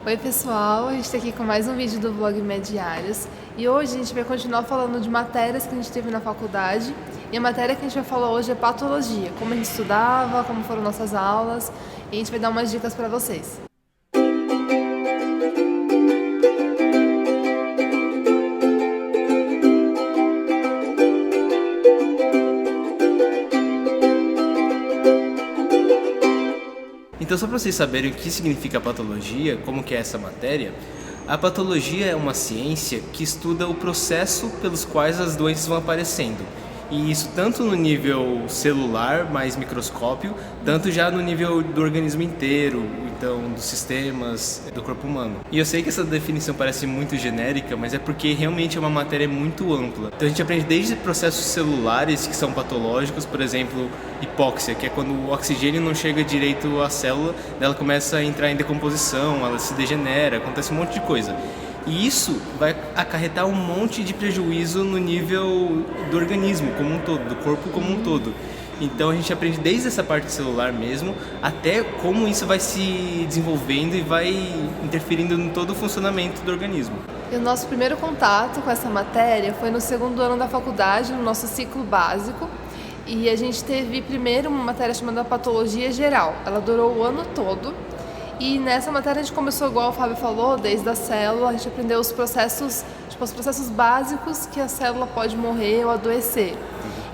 Oi pessoal, a gente está aqui com mais um vídeo do Vlog Mediários e hoje a gente vai continuar falando de matérias que a gente teve na faculdade e a matéria que a gente vai falar hoje é patologia, como a gente estudava, como foram nossas aulas e a gente vai dar umas dicas para vocês. Então, só para vocês saberem o que significa patologia, como que é essa matéria, a patologia é uma ciência que estuda o processo pelos quais as doenças vão aparecendo. E isso tanto no nível celular, mais microscópio, tanto já no nível do organismo inteiro, então dos sistemas do corpo humano. E eu sei que essa definição parece muito genérica, mas é porque realmente é uma matéria muito ampla. Então a gente aprende desde processos celulares que são patológicos, por exemplo, hipóxia, que é quando o oxigênio não chega direito à célula, ela começa a entrar em decomposição, ela se degenera, acontece um monte de coisa. E isso vai acarretar um monte de prejuízo no nível do organismo como um todo, do corpo como um todo. Então a gente aprende desde essa parte celular mesmo, até como isso vai se desenvolvendo e vai interferindo em todo o funcionamento do organismo. E o nosso primeiro contato com essa matéria foi no segundo ano da faculdade, no nosso ciclo básico. E a gente teve primeiro uma matéria chamada Patologia Geral. Ela durou o ano todo. E nessa matéria a gente começou, igual o Fábio falou, desde a célula, a gente aprendeu os processos básicos que a célula pode morrer ou adoecer.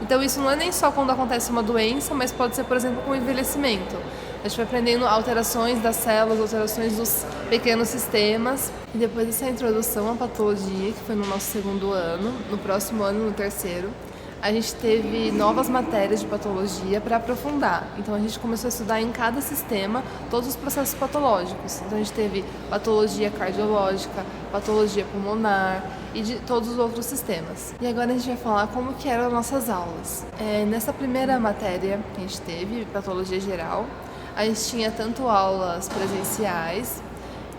Então isso não é nem só quando acontece uma doença, mas pode ser, por exemplo, com o envelhecimento. A gente vai aprendendo alterações das células, alterações dos pequenos sistemas. E depois dessa introdução à patologia, que foi no nosso segundo ano, no próximo ano, no terceiro, a gente teve novas matérias de patologia para aprofundar. Então a gente começou a estudar em cada sistema todos os processos patológicos. Então a gente teve patologia cardiológica, patologia pulmonar e de todos os outros sistemas. E agora a gente vai falar como que eram as nossas aulas. Nessa primeira matéria que a gente teve, patologia geral, a gente tinha tanto aulas presenciais,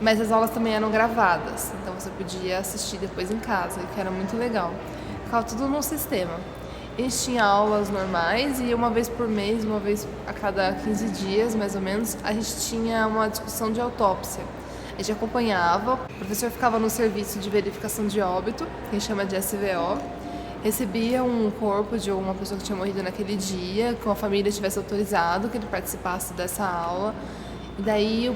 mas as aulas também eram gravadas. Então você podia assistir depois em casa, que era muito legal. Ficava tudo num sistema. A gente tinha aulas normais e uma vez por mês, uma vez a cada 15 dias, mais ou menos, a gente tinha uma discussão de autópsia. A gente acompanhava, o professor ficava no serviço de verificação de óbito, que a gente chama de SVO, recebia um corpo de uma pessoa que tinha morrido naquele dia, que a família tivesse autorizado que ele participasse dessa aula. E daí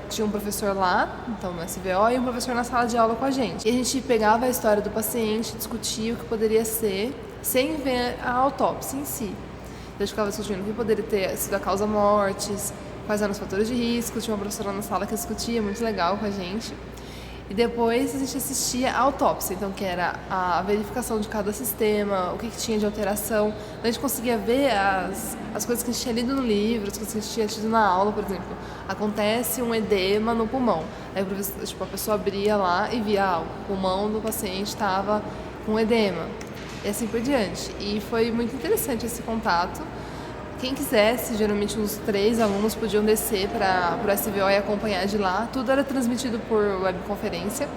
tinha um professor lá, então no SVO, e um professor na sala de aula com a gente. E a gente pegava a história do paciente, discutia o que poderia ser, sem ver a autópsia em si. Então a gente ficava discutindo o que poderia ter sido a causa-mortes, quais eram os fatores de risco, tinha uma professora na sala que discutia, muito legal com a gente. E depois a gente assistia a autópsia, então que era a verificação de cada sistema, o que tinha de alteração. Então, a gente conseguia ver as coisas que a gente tinha lido no livro, as coisas que a gente tinha tido na aula, por exemplo. Acontece um edema no pulmão. Aí a pessoa abria lá e via o pulmão do paciente estava com edema. E assim por diante. E foi muito interessante esse contato. Quem quisesse, geralmente uns 3 alunos podiam descer para o SVO e acompanhar de lá. Tudo era transmitido por webconferência,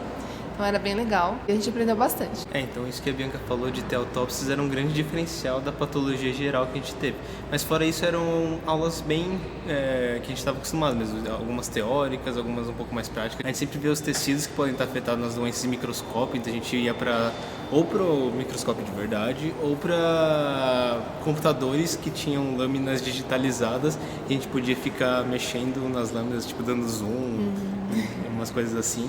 então era bem legal e a gente aprendeu bastante. Então isso que a Bianca falou de ter autópsias era um grande diferencial da patologia geral que a gente teve. Mas fora isso eram aulas bem que a gente estava acostumado mesmo, algumas teóricas, algumas um pouco mais práticas. A gente sempre vê os tecidos que podem estar afetados nas doenças em microscópio, então a gente ia ou para o microscópio de verdade, ou para computadores que tinham lâminas digitalizadas e a gente podia ficar mexendo nas lâminas, tipo dando zoom, umas coisas assim,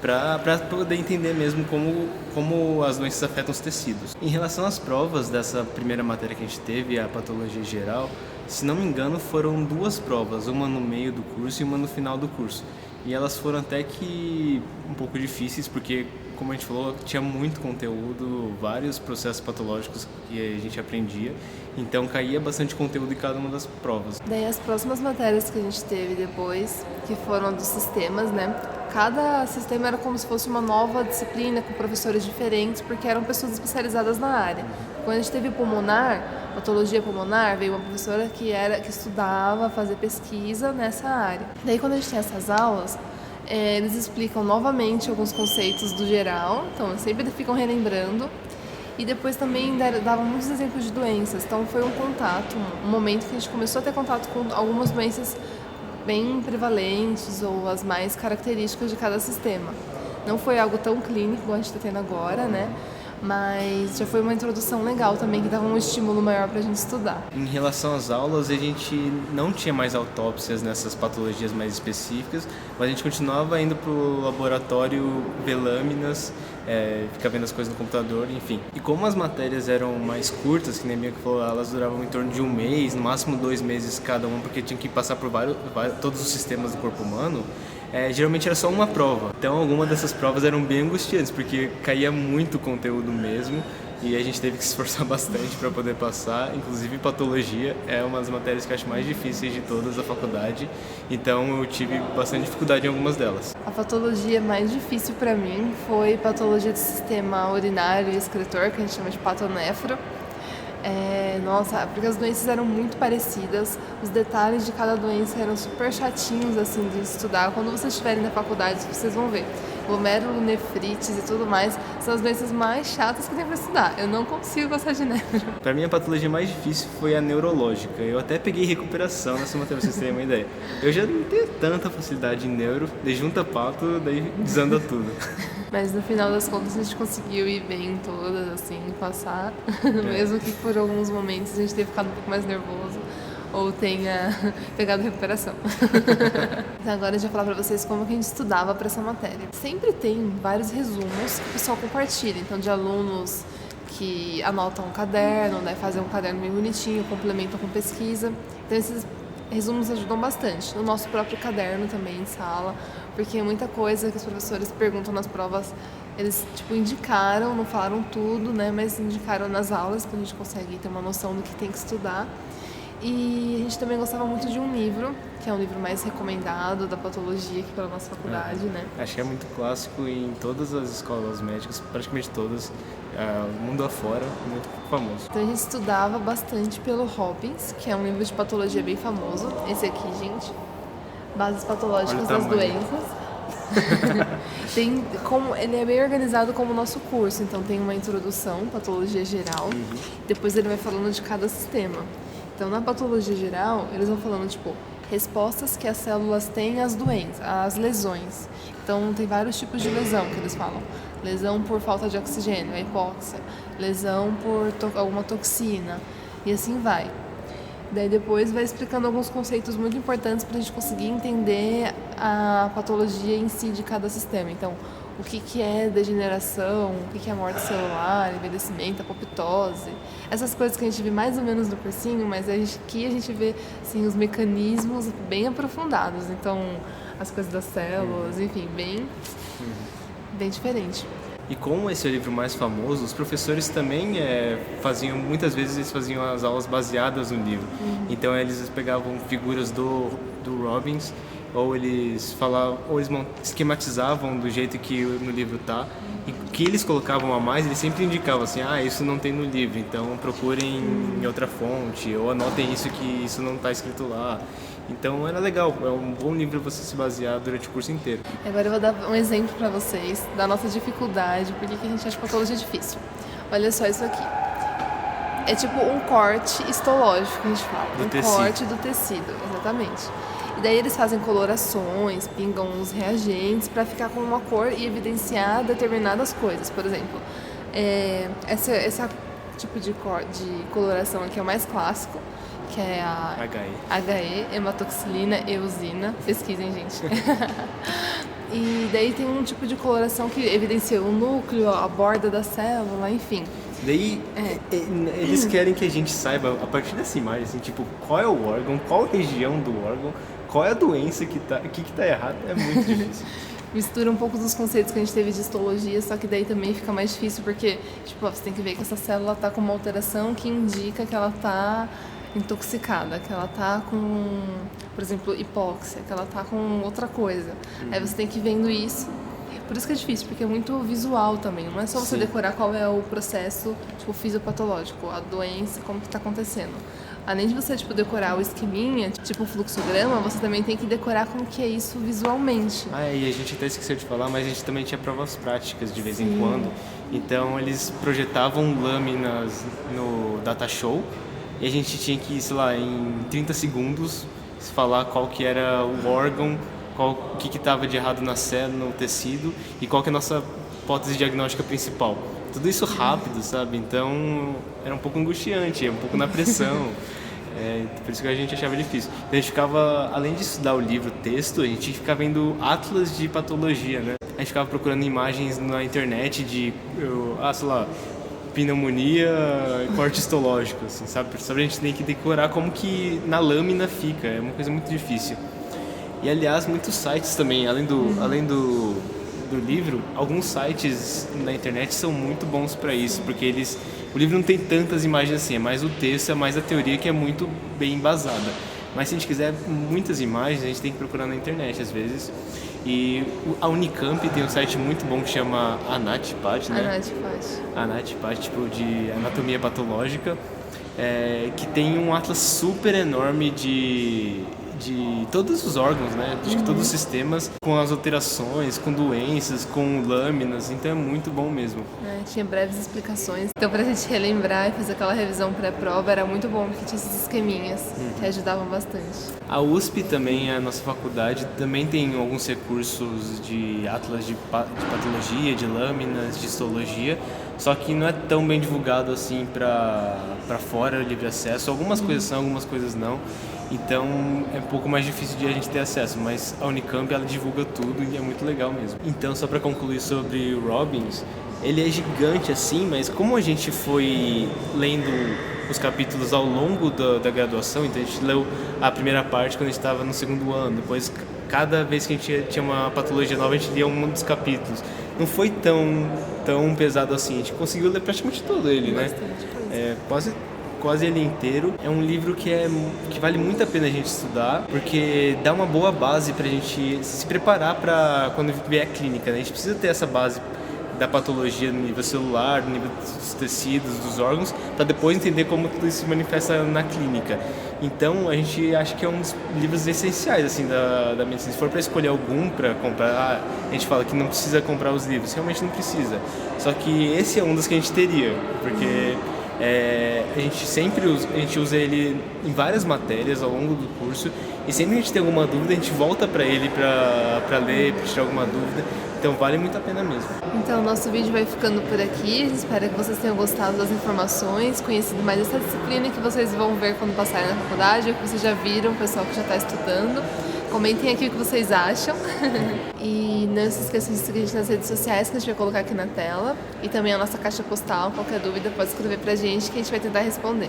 para poder entender mesmo como as doenças afetam os tecidos. Em relação às provas dessa primeira matéria que a gente teve, a patologia geral, se não me engano foram 2 provas, uma no meio do curso e uma no final do curso. E elas foram até que um pouco difíceis, porque, como a gente falou, tinha muito conteúdo, vários processos patológicos que a gente aprendia, então caía bastante conteúdo em cada uma das provas. Daí as próximas matérias que a gente teve depois, que foram dos sistemas, né? Cada sistema era como se fosse uma nova disciplina, com professores diferentes, porque eram pessoas especializadas na área. Quando a gente teve pulmonar, patologia pulmonar, veio uma professora que estudava, fazia pesquisa nessa área. Daí quando a gente tem essas aulas, eles explicam novamente alguns conceitos do geral, então sempre ficam relembrando. E depois também davam muitos exemplos de doenças, então foi um contato, um momento que a gente começou a ter contato com algumas doenças bem prevalentes ou as mais características de cada sistema. Não foi algo tão clínico como a gente está tendo agora, né? Mas já foi uma introdução legal também, que dava um estímulo maior para a gente estudar. Em relação às aulas, a gente não tinha mais autópsias nessas patologias mais específicas, mas a gente continuava indo para o laboratório ver lâminas, ficar vendo as coisas no computador, enfim. E como as matérias eram mais curtas, que nem a Bianca falou, elas duravam em torno de 1 mês, no máximo 2 meses cada uma, porque tinha que passar por todos os sistemas do corpo humano, geralmente era só uma prova. Então algumas dessas provas eram bem angustiantes, porque caía muito conteúdo mesmo e a gente teve que se esforçar bastante para poder passar. Inclusive patologia é uma das matérias que eu acho mais difíceis de todas da faculdade, então eu tive bastante dificuldade em algumas delas. A patologia mais difícil para mim foi patologia do sistema urinário e excretor, que a gente chama de patonefro. Nossa, porque as doenças eram muito parecidas, os detalhes de cada doença eram super chatinhos assim de estudar. Quando vocês estiverem na faculdade, vocês vão ver. Glomerulonefrites e tudo mais são as doenças mais chatas que tem para estudar. Eu não consigo gostar de neuro. Para mim, a patologia mais difícil foi a neurológica. Eu até peguei recuperação nessa matéria, pra vocês terem uma ideia. Eu já não tenho tanta facilidade em neuro, daí junta pato, daí desanda tudo. Mas no final das contas a gente conseguiu ir bem em todas, assim, passar. Mesmo que por alguns momentos a gente tenha ficado um pouco mais nervoso ou tenha pegado recuperação. Então agora a gente vai falar pra vocês como que a gente estudava para essa matéria. Sempre tem vários resumos que o pessoal compartilha, então de alunos que anotam um caderno, né, fazem um caderno bem bonitinho, complementam com pesquisa. Então esses resumos ajudam bastante. No nosso próprio caderno também, em sala, porque muita coisa que os professores perguntam nas provas, eles indicaram, não falaram tudo, né, mas indicaram nas aulas, que a gente consegue ter uma noção do que tem que estudar. E a gente também gostava muito de um livro, que é um livro mais recomendado da patologia aqui pela nossa faculdade, né? Acho que é muito clássico em todas as escolas médicas, praticamente todas, mundo afora, muito famoso. Então a gente estudava bastante pelo Robbins, que é um livro de patologia bem famoso. Esse aqui, gente, Bases Patológicas das Doenças. Ele é bem organizado como o nosso curso, então tem uma introdução, patologia geral, depois ele vai falando de cada sistema. Então, na patologia geral, eles vão falando, respostas que as células têm às doenças, às lesões. Então, tem vários tipos de lesão que eles falam. Lesão por falta de oxigênio, a hipóxia. Lesão por alguma toxina. E assim vai. Daí, depois, vai explicando alguns conceitos muito importantes para a gente conseguir entender a patologia em si de cada sistema. Então, o que é degeneração, o que é morte celular, envelhecimento, apoptose. Essas coisas que a gente vê mais ou menos no cursinho, mas aqui a gente vê assim, os mecanismos bem aprofundados. Então, as coisas das células, enfim, bem diferente. E como esse é o livro mais famoso, os professores também muitas vezes eles faziam as aulas baseadas no livro. Então eles pegavam figuras do Robbins, ou eles esquematizavam do jeito que no livro tá, e o que eles colocavam a mais, eles sempre indicavam assim, isso não tem no livro, então procurem em outra fonte, ou anotem isso que isso não está escrito lá. Então era legal, é um bom livro você se basear durante o curso inteiro. Agora eu vou dar um exemplo para vocês da nossa dificuldade, porque a gente acha patologia difícil. Olha só isso aqui. É tipo um corte histológico que a gente fala, corte do tecido, exatamente. E daí eles fazem colorações, pingam os reagentes para ficar com uma cor e evidenciar determinadas coisas. Por exemplo, esse tipo de coloração aqui é o mais clássico, que é a HE, hematoxilina, eosina. Pesquisem, gente. E daí tem um tipo de coloração que evidencia o núcleo, a borda da célula, enfim. Daí eles querem que a gente saiba, a partir dessa imagem, assim, qual é o órgão, qual região do órgão, qual é a doença o que tá errado, é muito difícil. Mistura um pouco dos conceitos que a gente teve de histologia, só que daí também fica mais difícil, porque você tem que ver que essa célula tá com uma alteração que indica que ela tá intoxicada, que ela tá com, por exemplo, hipóxia, que ela tá com outra coisa. Aí você tem que ir vendo isso. Por isso que é difícil, porque é muito visual também. Não é só você decorar qual é o processo fisiopatológico, a doença, como que tá acontecendo. Além de você decorar o esqueminha, o fluxograma, você também tem que decorar como que é isso visualmente. E a gente até esqueceu de falar, mas a gente também tinha provas práticas de vez em quando. Então eles projetavam lâminas no data show e a gente tinha que, em 30 segundos, falar qual que era o órgão, o que estava de errado na célula, no tecido e qual que é a nossa hipótese diagnóstica principal. Tudo isso rápido, sabe? Então era um pouco angustiante, um pouco na pressão. Por isso que a gente achava difícil. Então, a gente ficava, além de estudar o livro, o texto, a gente ficava vendo atlas de patologia, né? A gente ficava procurando imagens na internet de, sei lá, pneumonia e corte histológico, assim, sabe? Só a gente tem que decorar como que na lâmina fica, é uma coisa muito difícil. E, aliás, muitos sites também, além do livro, alguns sites na internet são muito bons para isso, porque o livro não tem tantas imagens assim, é mais o texto, é mais a teoria que é muito bem embasada. Mas se a gente quiser muitas imagens, a gente tem que procurar na internet às vezes. E a Unicamp tem um site muito bom que chama Anatpat, né? Anatpat, tipo de anatomia patológica, que tem um atlas super enorme de todos os órgãos, né? De todos os sistemas, com as alterações, com doenças, com lâminas, então é muito bom mesmo. Tinha breves explicações, então pra gente relembrar e fazer aquela revisão pré-prova era muito bom, porque tinha esses esqueminhas que ajudavam bastante. A USP também, a nossa faculdade, também tem alguns recursos de atlas de patologia, de lâminas, de histologia, só que não é tão bem divulgado assim para fora, livre acesso. Algumas coisas são, algumas coisas não. Então é um pouco mais difícil de a gente ter acesso, mas a Unicamp ela divulga tudo e é muito legal mesmo. Então, só para concluir sobre o Robbins, ele é gigante assim, mas como a gente foi lendo os capítulos ao longo da graduação, então a gente leu a primeira parte quando a gente estava no segundo ano, depois cada vez que a gente tinha uma patologia nova a gente lia um dos capítulos. Não foi tão pesado assim, a gente conseguiu ler praticamente todo ele, né? Quase ele inteiro. É um livro que vale muito a pena a gente estudar, porque dá uma boa base pra gente se preparar para quando vier a clínica, né? A gente precisa ter essa base da patologia no nível celular, no nível dos tecidos, dos órgãos, para depois entender como tudo isso se manifesta na clínica. Então, a gente acha que é um dos livros essenciais assim, da medicina. Se for para escolher algum para comprar, a gente fala que não precisa comprar os livros, realmente não precisa. Só que esse é um dos que a gente teria, porque a gente usa ele em várias matérias ao longo do curso, e sempre que a gente tem alguma dúvida, a gente volta para ele para ler, para tirar alguma dúvida. Então vale muito a pena mesmo. Então, nosso vídeo vai ficando por aqui. Espero que vocês tenham gostado das informações, conhecido mais essa disciplina que vocês vão ver quando passarem na faculdade, ou que vocês já viram, o pessoal que já está estudando. Comentem aqui o que vocês acham. E não se esqueçam de seguir a gente nas redes sociais, que a gente vai colocar aqui na tela. E também a nossa caixa postal. Qualquer dúvida pode escrever pra gente, que a gente vai tentar responder.